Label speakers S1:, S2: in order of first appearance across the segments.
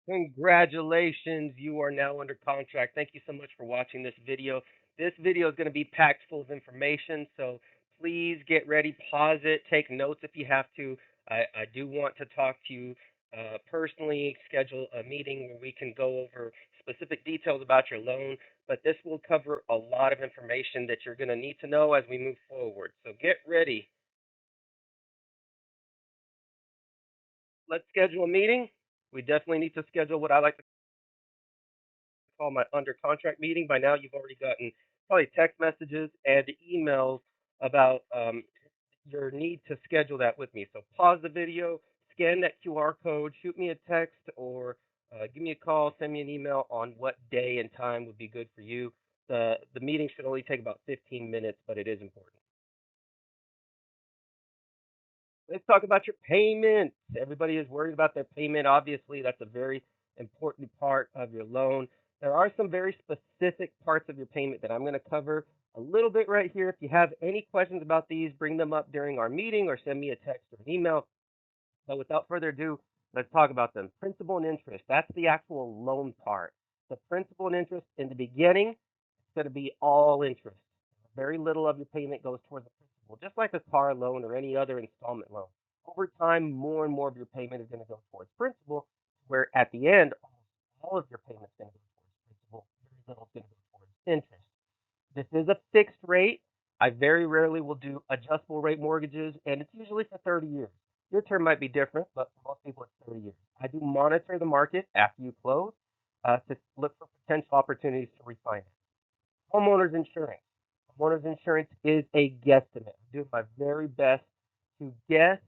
S1: Congratulations, you are now under contract. Thank you so much for watching this video. This video is going to be packed full of information, so please get ready, pause it, take notes if you have to. I do want to talk to you personally, schedule a meeting where we can go over specific details about your loan, but this will cover a lot of information that you're going to need to know as we move forward. So get ready. Let's schedule a meeting. We definitely need to schedule what I like to call my under contract meeting. By now, you've already gotten probably text messages and emails about your need to schedule that with me. So pause the video, scan that QR code, shoot me a text, or give me a call, send me an email on what day and time would be good for you. The meeting should only take about 15 minutes, but it is important. Let's talk about your payment. Everybody is worried about their payment. Obviously, that's a very important part of your loan. There are some very specific parts of your payment that I'm going to cover a little bit right here. If you have any questions about these, bring them up during our meeting or send me a text or an email. But without further ado, let's talk about them. Principal and interest. That's the actual loan part. The principal and interest in the beginning, it's going to be all interest. Very little of your payment goes towards the principal, just like a car loan or any other installment loan. Over time, more and more of your payment is going to go towards principal, where at the end, almost all of your payment is going to go towards principal. Very little is going to go towards interest. This is a fixed rate. I very rarely will do adjustable rate mortgages, and it's usually for 30 years. Your term might be different, but for most people, it's 30 years. I do monitor the market after you close to look for potential opportunities to refinance. Homeowners insurance. Homeowners insurance is a guesstimate. I'm doing my very best to guess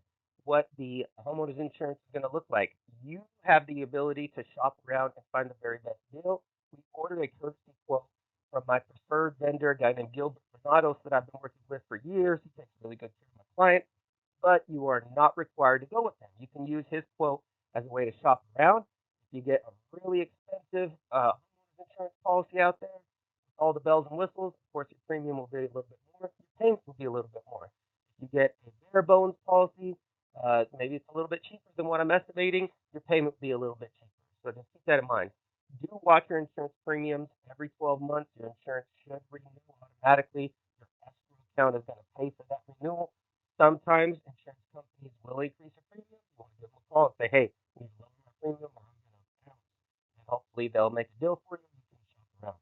S1: what the homeowners insurance is going to look like. You have the ability to shop around and find the very best deal. We ordered a courtesy quote from my preferred vendor, a guy named Gilbert Renatos, that I've been working with for years. He takes really good care of my clients, but you are not required to go with him. You can use his quote as a way to shop around. If you get a really expensive homeowners insurance policy out there, all the bells and whistles, of course, your premium will be a little bit more. Your payment will be a little bit more. If you get a bare bones policy, maybe it's a little bit cheaper than what I'm estimating. Your payment will be a little bit cheaper. So just keep that in mind. Do watch your insurance premiums every 12 months. Your insurance should renew automatically. Your escrow account is going to pay for that renewal. Sometimes insurance companies will increase your premium. You want to give them a call and say, hey, we need to lower my premium or I'm going to bounce. And hopefully they'll make a deal for you. You can shop around.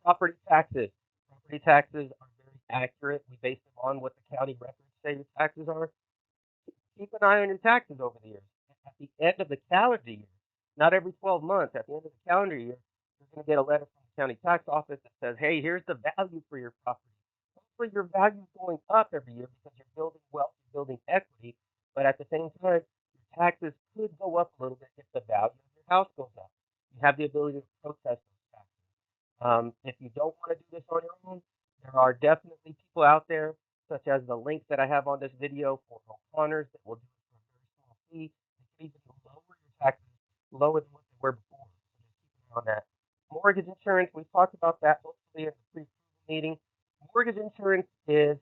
S1: Property taxes. Property taxes are very accurate. We base them on what the county records say your taxes are. Keep an eye on your taxes over the years. At the end of the calendar year, not every 12 months, at the end of the calendar year, you're going to get a letter from the county tax office that says, hey, here's the value for your property. Hopefully, your value is going up every year because you're building wealth, you're building equity. But at the same time, your taxes could go up a little bit if the value of your house goes up. You have the ability to protest those taxes. If you don't want to do this on your own, there are definitely people out there, such as the link that I have on this video for O'Connors, that will do it for a very small fee. They can even lower your taxes lower than what they were before. So just keep an eye on that. Mortgage insurance, we talked about that hopefully in the pre-approval meeting. Mortgage insurance is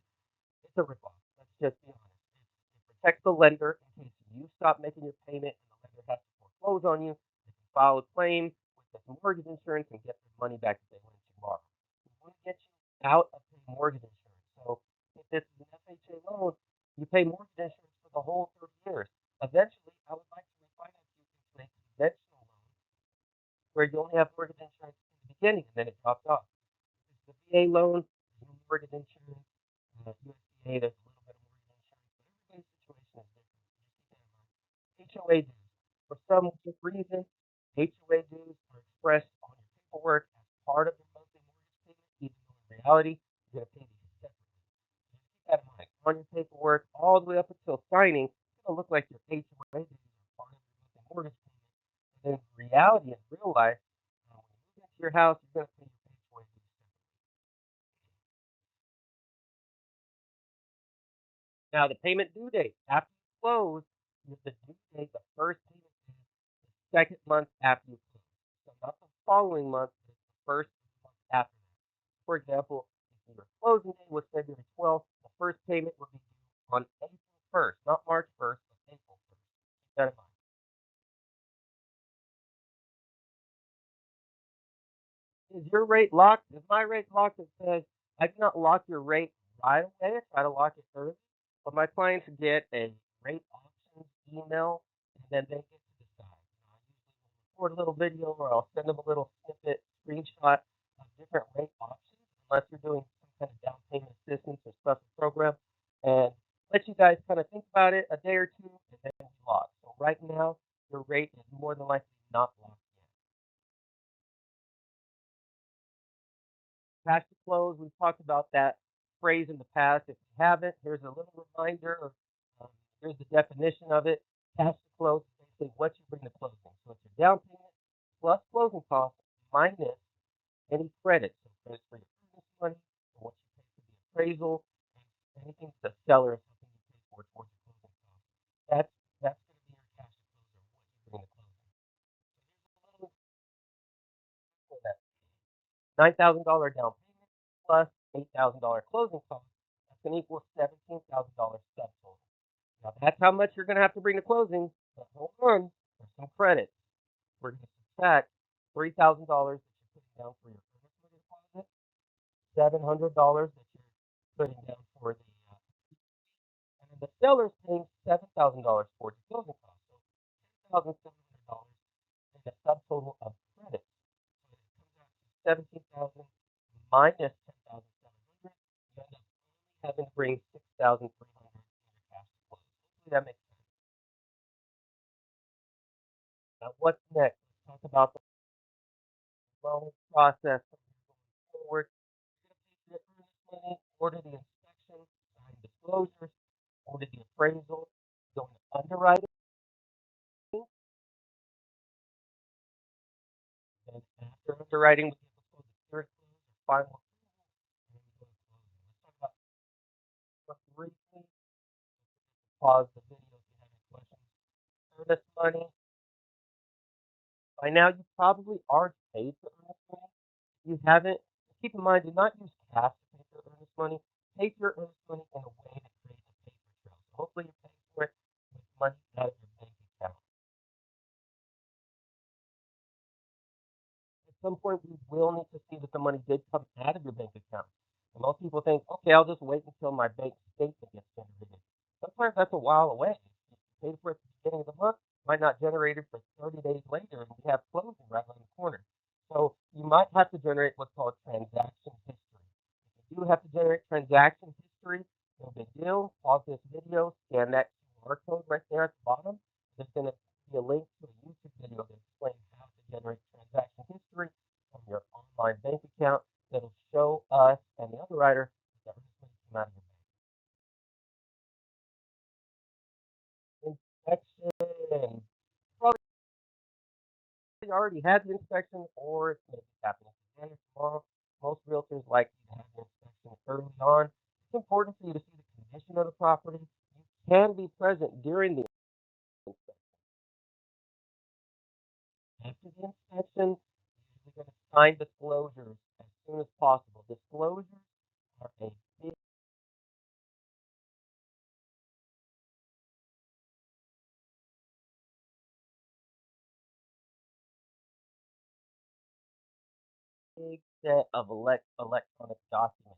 S1: it's a ripoff. Let's just be honest. It protects the lender in case you stop making your payment and the lender has to foreclose on you. They can file a claim with this mortgage insurance and get their money back if they want to borrow. We want to get you out of paying mortgage insurance. So if this is an FHA loan, you pay mortgage insurance for the whole 30 years. Eventually, I would like to refinance you into a conventional loan where you only have mortgage insurance in the beginning and then it drops off. If it's the VA loan, there's no mortgage insurance. USDA, there's a little bit of mortgage insurance, but everybody's situation is different. So just keep that in mind. HOA dues. For some reason, HOA dues are expressed on your paperwork as part of your monthly mortgage payment, even though in reality, you're going to pay these separately. So just keep that in mind. On your paperwork, all the way up until signing, it's going to look like your HOA dues are part of your monthly mortgage payment. And then in reality, in real life, when you move into your house, you're going to pay your HOA dues separately. Now, the payment due date after you close, the due date, the first payment is the second month after you close. So not the following month, but it's the first month after that. For example, if your closing date was February 12th, the first payment would be due on April 1st, not March 1st, but April 1st. Keep that in mind. Is your rate locked? Is my rate locked? It says I do not lock your rate right away. I try to lock it early, but my clients get a rate options email, and then they get to decide. I usually will record a little video, or I'll send them a little snippet, screenshot of different rate options, unless you're doing some kind of down payment assistance or special program, and let you guys kind of think about it a day or two, and then we lock. So right now, your rate is more than likely not locked yet. Cash to close, we've talked about that phrase in the past. If you haven't, here's a little reminder of um, here's the definition of it. Cash to close is basically what you bring to closing. So it's your down payment plus closing costs minus any credit. So credits for your purchase money, or what you pay for the appraisal, and anything the seller is something you pay for towards your closing costs. That's going to be your cash to close, or what you bring to closing. So here's a little for that. $9,000 down payment plus $8,000 closing costs. That's going to equal $17,000 subtotal. Now that's how much you're going to have to bring to closing. But hold on, there's some credits. We're going to subtract $3,000 that you're putting down for your earnest deposit, $700 that you're putting down for the, and then the seller's paying $7,000 for the closing costs. So $10,700 in the subtotal of credits. So it comes out to 17,000 minus 10,700. You end up having to bring 6,300 in your cash to close. Hopefully that makes sense. Now what's next? Let's talk about the loan process from here going forward. You're going to pay for your earnest money, order the inspection, sign disclosures, order the appraisal, go into underwriting, and after underwriting, we get what's called the clear close or final approval, and then we go to closing. Let's talk about what briefly. Pause the video if you have any questions. Earnest money. By now, you probably already paid for earnest money. If you haven't, keep in mind, do not use cash to pay for earnest money. Pay for your earnest money in a way that creates a paper trail. So hopefully you're paying for it with money out of your bank account. At some point, we will need to see that the money did come out of your bank account. And most people think, okay, I'll just wait until my bank statement gets generated. Sometimes that's a while away. If you paid for it at the beginning of the month, it might not generate it for 30 days later, and we have closing right around the corner. So you might have to generate what's called transaction history. If you do have to generate transaction history, no big deal. Pause this video, scan that QR code right there at the bottom. There's going to be a link to a YouTube video that explains how to generate transaction history from your online bank account that'll show us and the underwriter that earnest money came out of your bank. Inspection. Probably already had the inspection, or it's maybe happening today or tomorrow. Most realtors like you to have the inspection early on. It's important for you to see the condition of the property. You can be present during the inspection. After the inspection, you're going to sign disclosures as soon as possible. Disclosures are a big set of electronic documents.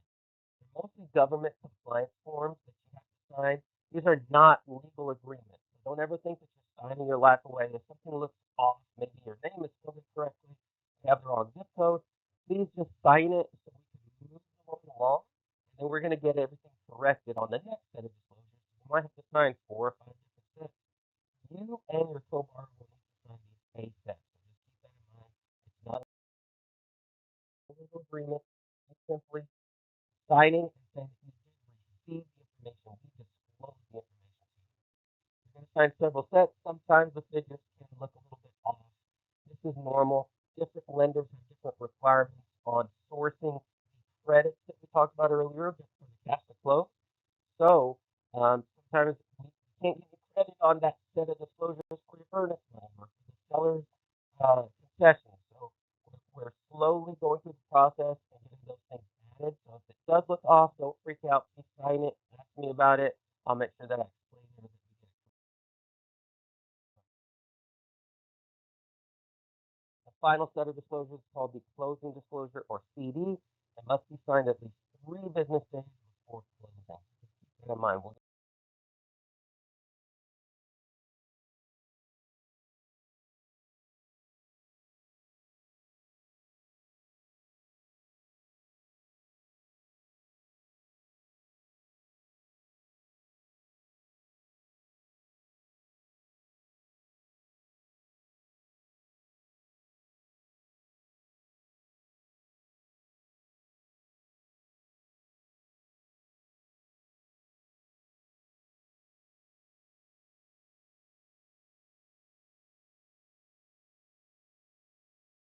S1: They're mostly government compliance forms that you have to sign. These are not legal agreements. So don't ever think that you're signing your life away. If something looks off, maybe your name is spelled incorrectly, you have the wrong zip code, please just sign it so we can move the loan along. And then we're going to get everything corrected on the next set of disclosures. You might have to sign 4 or 5 different sets. You and your co-borrower will need to sign these ASAP. So just keep that in mind. It's not a legal agreement. It's simply signing and saying that you did receive the information. We disclose the information to you. You're going to sign several sets. Sometimes the figures can look a little bit off. This is normal. Different lenders have different requirements on sourcing the credits that we talked about earlier for the cash to close. So sometimes we can't give you credit on that set of disclosures for your earnest money or for the seller's concession. So we're slowly going through the process and getting those things added. So if it does look off, don't freak out. Please sign it. Ask me about it. I'll make sure that I explain it as we get it. final set of disclosures is called the closing disclosure, or CD. It must be signed at least 3 business days before closing. Keep that in mind. We'll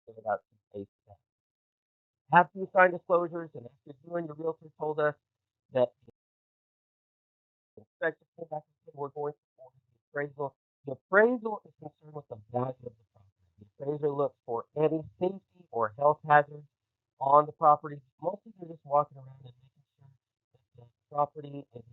S1: figure it out in case. After you sign disclosures and after you and your realtor told us that the inspector came back and said we're going to order the appraisal is concerned with the value of the property. The appraiser looks for any safety or health hazards on the property. Mostly they're just walking around and making sure that the property is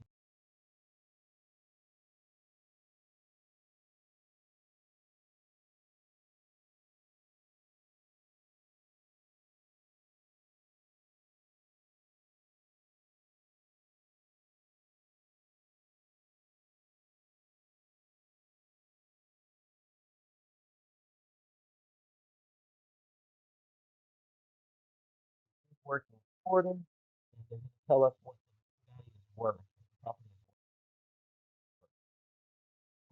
S1: working for them, and they're going to tell us what the value is worth. The property is worth.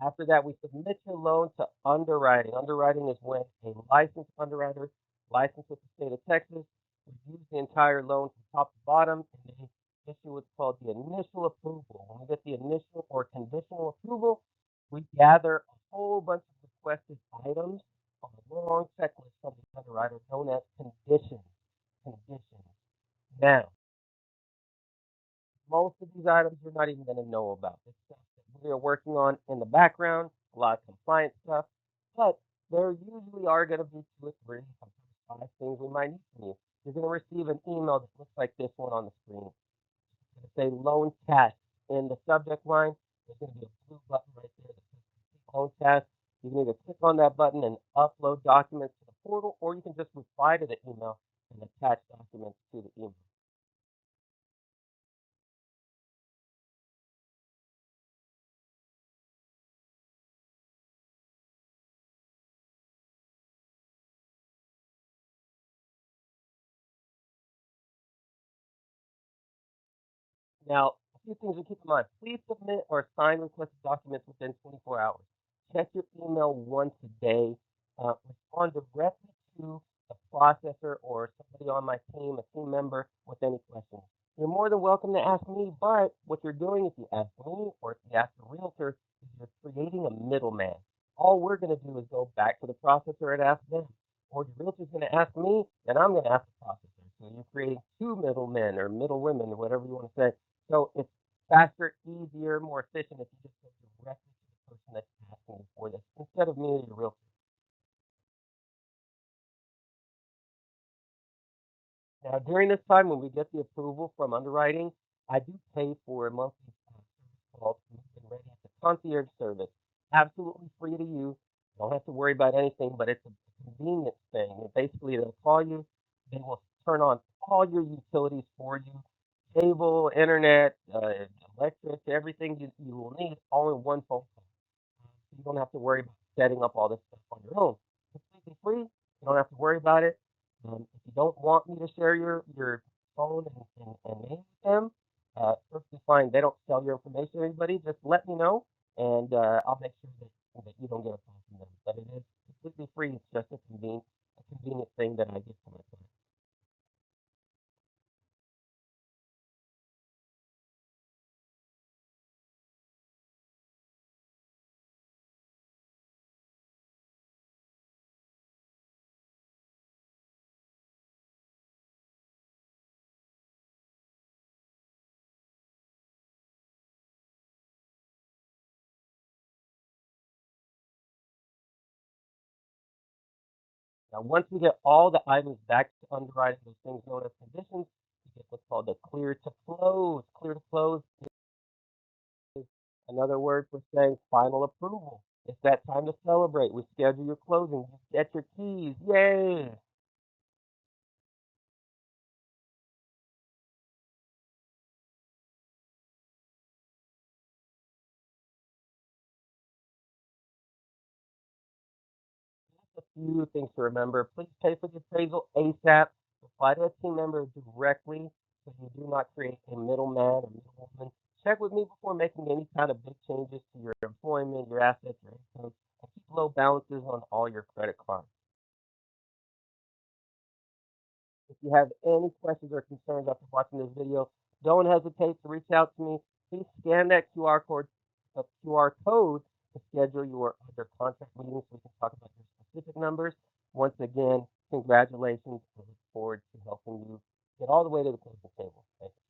S1: After that, we submit your loan to underwriting. Underwriting is when a licensed underwriter, licensed with the state of Texas, reviews the entire loan from top to bottom, and they issue what's called the initial approval. When we get the initial or conditional approval, we gather a whole bunch of requested items on a long checklist from the underwriter known as conditions. Conditions. Now, most of these items you're not even going to know about. It's stuff that we are working on in the background, a lot of compliance stuff, but there usually are going to be 2 or 3, sometimes 5 things we might need from you. You're going to receive an email that looks like this one on the screen. It's going to say loan task in the subject line. There's going to be a blue button right there that says complete loan task. You can either click on that button and upload documents to the portal, or you can just reply to the email and attach documents to the email. Now, a few things to keep in mind. Please submit or sign requested documents within 24 hours. Check your email once a day. Respond directly to the processor or somebody on my team, a team member, with any questions. You're more than welcome to ask me, but what you're doing if you ask me or if you ask a realtor is you're creating a middleman. All we're going to do is go back to the processor and ask them. Or the realtor's going to ask me, and I'm going to ask the processor. So you're creating 2 middlemen or middle women or whatever you want to say. So it's faster, easier, more efficient if you just go directly to the person that's asking you for this instead of me or your realtor. Now, during this time, when we get the approval from underwriting, I do pay for a monthly service called Move and Ready. It's a concierge service, absolutely free to use. You don't have to worry about anything, but it's a convenience thing. And basically, they'll call you, they will turn on all your utilities for you, cable, internet, electric, everything you will need, all in one phone call. So you don't have to worry about setting up all this stuff on your own. Completely free. You don't have to worry about it. If you don't want me to share your phone and name with them, perfectly fine. They don't sell your information to anybody. Just let me know, and I'll make sure that you don't get a call from them. But it is completely free. It's just a convenient thing that I give to my clients. Now, once we get all the items back to underwriting, those things known as conditions, we get what's called the clear to close. Clear to close is another word for saying final approval. It's that time to celebrate. We schedule your closing. You get your keys. Yay! A few things to remember. Please pay for the appraisal ASAP. Reply to a team member directly so you do not create a middleman or middlewoman. Check with me before making any kind of big changes to your employment, your assets, your income, and keep low balances on all your credit cards. If you have any questions or concerns after watching this video, don't hesitate to reach out to me. Please scan that QR code to schedule your other contract meetings so we can talk about your specific numbers. Once again, congratulations. I look forward to helping you get all the way to the closing table. Thank you.